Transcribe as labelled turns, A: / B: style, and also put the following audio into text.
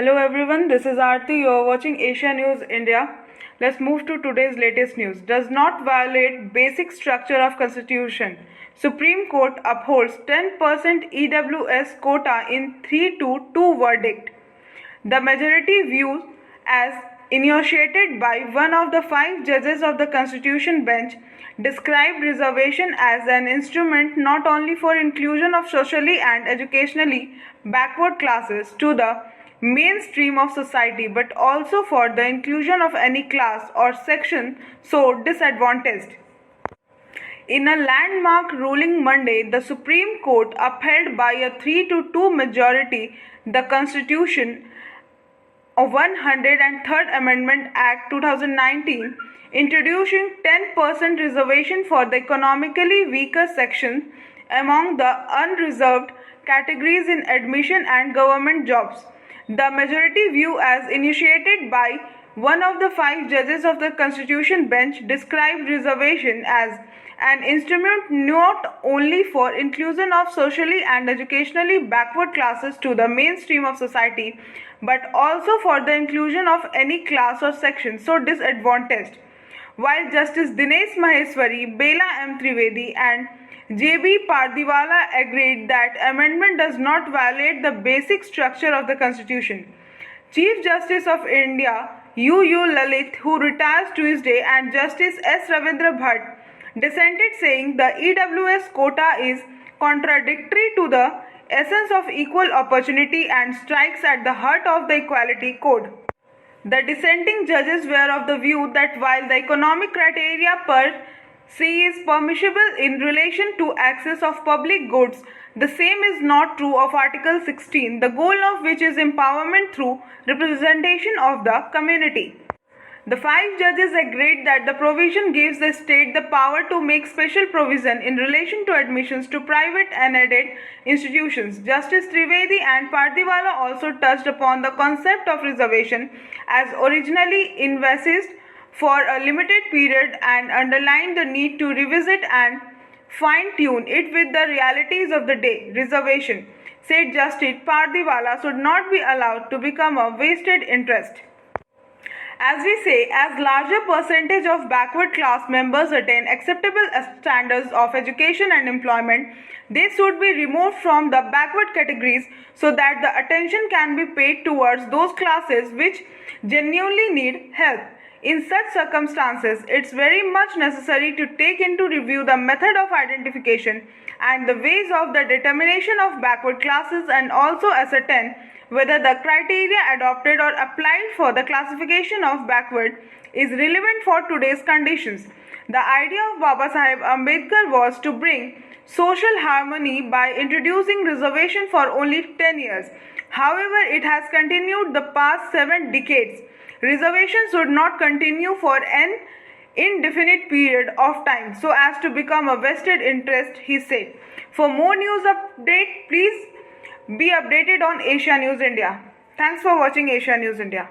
A: Hello everyone, this is Aarti. You are watching Asia News India. Let's move to today's latest news. Does not violate basic structure of Constitution. Supreme Court upholds 10% EWS quota in 3-2 verdict. The majority views as initiated by one of the 5 judges of the Constitution bench described reservation as an instrument not only for inclusion of socially and educationally backward classes to the mainstream of society but also for the inclusion of any class or section so disadvantaged. In a landmark ruling Monday, the Supreme Court upheld by a 3-2 majority the Constitution of 103rd Amendment Act 2019, introducing 10% reservation for the economically weaker sections among the unreserved categories in admission and government jobs. The majority view as initiated by one of the 5 judges of the Constitution bench described reservation as an instrument not only for inclusion of socially and educationally backward classes to the mainstream of society but also for the inclusion of any class or section so disadvantaged. While Justice Dinesh Maheshwari, Bela M. Trivedi and J.B. Pardiwala agreed that amendment does not violate the basic structure of the Constitution. Chief Justice of India U. Lalit, who retires Tuesday, and Justice S. Ravindra Bhatt dissented, saying the EWS quota is contradictory to the essence of equal opportunity and strikes at the heart of the Equality Code. The dissenting judges were of the view that while the economic criteria per se is permissible in relation to access of public goods, the same is not true of Article 16, the goal of which is empowerment through representation of the community. The 5 judges agreed that the provision gives the state the power to make special provision in relation to admissions to private and aided institutions. Justice Trivedi and Pardiwala also touched upon the concept of reservation as originally envisaged for a limited period and underlined the need to revisit and fine-tune it with the realities of the day. Reservation, said Justice Pardiwala, should not be allowed to become a vested interest. As we say, as larger percentage of backward class members attain acceptable standards of education and employment, they should be removed from the backward categories so that the attention can be paid towards those classes which genuinely need help. In such circumstances, it's very much necessary to take into review the method of identification and the ways of the determination of backward classes and also ascertain whether the criteria adopted or applied for the classification of backward is relevant for today's conditions. The idea of Saheb Ambedkar was to bring social harmony by introducing reservation for only 10 years. However, it has continued the past 7 decades. Reservation should not continue for an indefinite period of time so as to become a vested interest, he said. For more news update, please be updated on Asia News India. Thanks for watching Asia News India.